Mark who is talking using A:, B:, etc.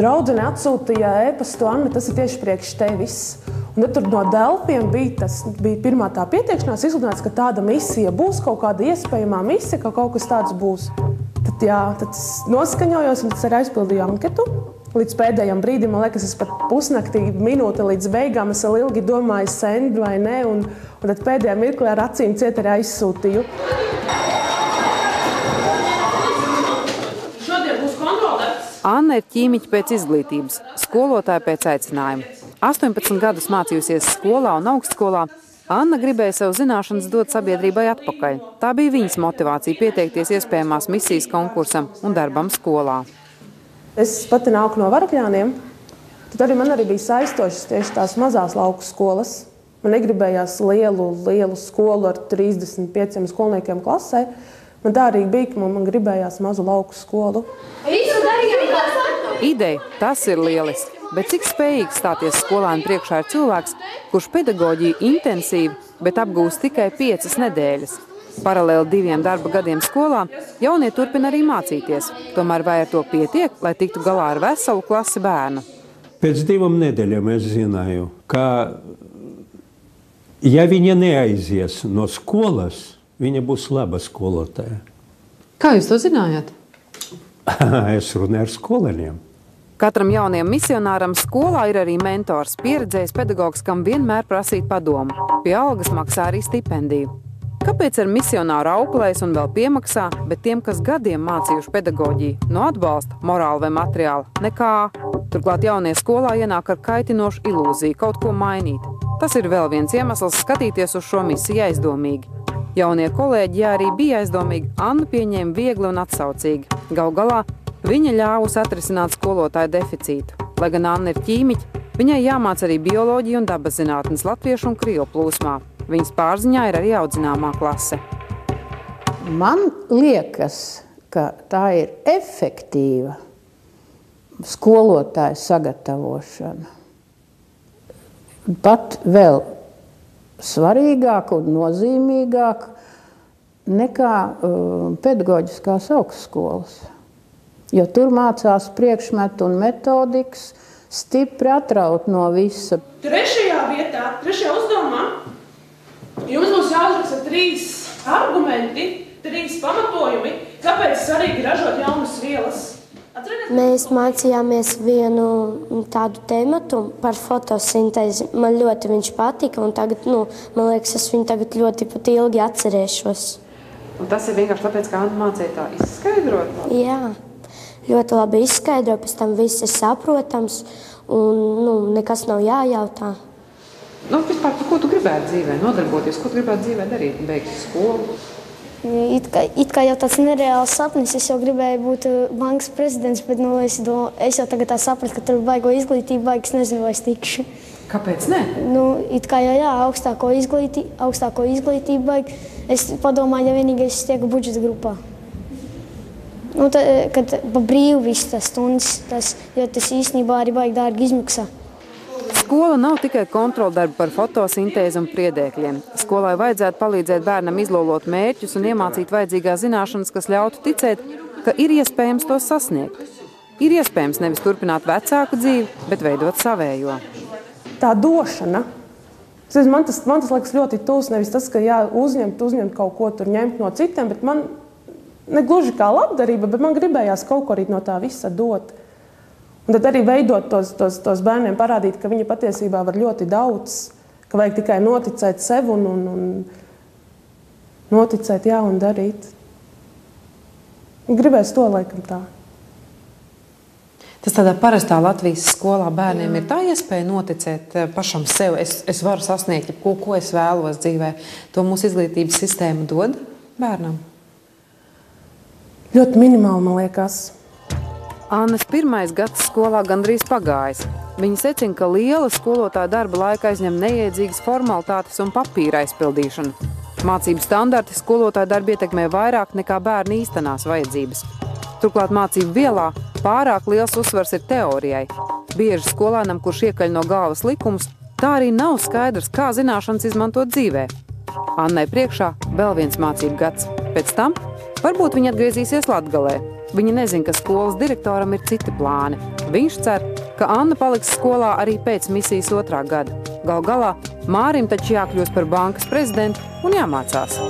A: Draudzene atsūtīja e-pastu, Anna, tas ir tieši priekš tevis. Un tad tur no Delfiem bija pirmā tā pieteikšanās izsludināts, ka tāda misija būs, kaut kāda iespējamā misija, ka kaut kas tāds būs. Tad es noskaņojos un tad aizpildīju anketu. Līdz pēdējiem brīdim, man liekas, es pat pusnaktī minūte līdz beigām, es vēl ilgi domāju, send vai ne, un tad pēdējā mirklī ar acīm ciet arī aizsūtīju.
B: Anna ir ķīmiķa pēc izglītības, skolotāja pēc aicinājuma. 18 gadus mācījusies skolā un augstskolā, Anna gribēja savu zināšanas dot sabiedrībai atpakaļ. Tā bija viņas motivācija pieteikties iespējamās misijas konkursam un darbam skolā.
A: Es pati nāku no Varakļāniem, tad man arī bija saistošas tieši tās mazās lauku skolas. Man negribējās lielu skolu ar 35 skolniekiem klasē. Man tā arī bija, ka man gribējās mazu lauku skolu.
B: Ideja, tas ir lieliski, bet cik spējīgs stāties skolēnu priekšā ir cilvēks, kurš pedagoģiju intensīvi, bet apgūst tikai 5 nedēļas. Paralēli 2 darba gadiem skolā jaunie turpina arī mācīties. Tomēr vai ar to pietiek, lai tiktu galā ar veselu klasi bērnu?
C: Pēc 2 nedēļām es zināju, ka ja viņa neaizies no skolas, viņa būs laba skolotāja.
D: Kā jūs to zinājāt?
C: Es runāju ar skolēniem.
B: Katram jaunajam misionāram skolā ir arī mentors, pieredzējis pedagogs, kam vienmēr prasīt padomu. Pie algas maksā arī stipendiju. Kāpēc ar misionāru auklēs un vēl piemaksā, bet tiem, kas gadiem mācījuši pedagoģiju, no atbalsta, morāli vai materiāli, nekā? Turklāt jaunie skolā ienāk ar kaitinošu ilūziju kaut ko mainīt. Tas ir vēl viens iemesls skatīties uz šo misiju aizdomīgi. Jaunie kolēģi, ja arī bija aizdomīgi, Annu pieņēma viegli un atsaucīgi. Galu galā viņa ļāvusi atrisināt skolotāju deficītu. Lai gan Anna ir ķīmiķa, viņai jāmāc arī bioloģija un dabas zinātnes latviešu un krievu plūsmā. Viņas pārziņā ir arī audzināmā klase.
E: Man liekas, ka tā ir efektīva skolotāja sagatavošana. Pat vēl svarīgāk un nozīmīgāk nekā pedagoģiskās augstskolas. Jo tur mācās priekšmetu un metodikas stipri atraut no visa.
A: Trešajā vietā, trešajā uzdevumā, jums būs jāuzraksta 3 argumenti, 3 pamatojumi, kāpēc svarīgi ražot jaunas vielas.
F: Mēs mācījāmies vienu tādu tematu par fotosintēzi. Man ļoti viņš patika, un tagad, man liekas, es viņu tagad ļoti pat ilgi atcerēšos.
D: Un tas ir vienkārši tāpēc, ka Anna mācīja tā izskaidrot?
F: Jā, ļoti labi izskaidro, pēc tam viss ir saprotams, un nekas nav jājautā.
D: Vispār, ko tu gribētu dzīvē nodarboties? Ko tu gribētu dzīvē darīt? Beigtu skolu?
F: It kā jau tāds nereāls sapnis, es jau gribēju būt bankas prezidents, bet es jau tagad tā sapratu, ka tur baigo izglītību, es nezinu, vai es tikšu.
D: Kāpēc ne?
F: It kā jau augstāko izglītību baig. Es padomāju, ja vienīgi es tieku budžeta grupā. Kad pa brīvu viss tas stundas, jo tas īstenībā arī baigi dārgi izmaksā.
B: Skola nav tikai kontroldarba par fotosintēzi un priedēkļiem. Skolai vajadzētu palīdzēt bērnam izlolot mērķus un iemācīt vajadzīgās zināšanas, kas ļautu ticēt, ka ir iespējams tos sasniegt. Ir iespējams nevis turpināt vecāku dzīvi, bet veidot savējo.
A: Tā došana. Man tas liekas ļoti tūs, nevis tas, ka uzņemt kaut ko tur ņemt no citiem, bet man ne gluži kā labdarība, bet man gribējās kaut ko arī no tā visa dot. Un tad arī veidot tos bērniem, parādīt, ka viņi patiesībā var ļoti daudz, ka vajag tikai noticēt sev un noticēt, un darīt. Gribēs to laikam tā.
D: Tas tādā parastā Latvijas skolā bērniem ir tā iespēja noticēt pašam sev. Es varu sasniegt, ko es vēlos dzīvē. To mūsu izglītības sistēma dod bērnam?
A: Ļoti minimāli, man liekas.
B: Annas pirmais gads skolā gandrīz pagājis. Viņa secina, ka liela skolotāja darba laika aizņem neiedzīgas formalitātes un papīra aizpildīšanu. Mācību standarti skolotāja darba ietekmē vairāk nekā bērni īstenās vajadzības. Turklāt mācību vielā pārāk liels uzsvars ir teorijai. Bieži skolēnam, kurš iekaļ no galvas likumus, tā arī nav skaidrs, kā zināšanas izmantot dzīvē. Annai priekšā vēl viens mācību gads. Pēc tam varbūt viņa atgriezīsies Latgalē. Viņa nezina, ka skolas direktoram ir citi plāni. Viņš cer, ka Anna paliks skolā arī pēc misijas 2. gada. Galu galā Mārim taču jākļūst par bankas prezidentu un jāmācās.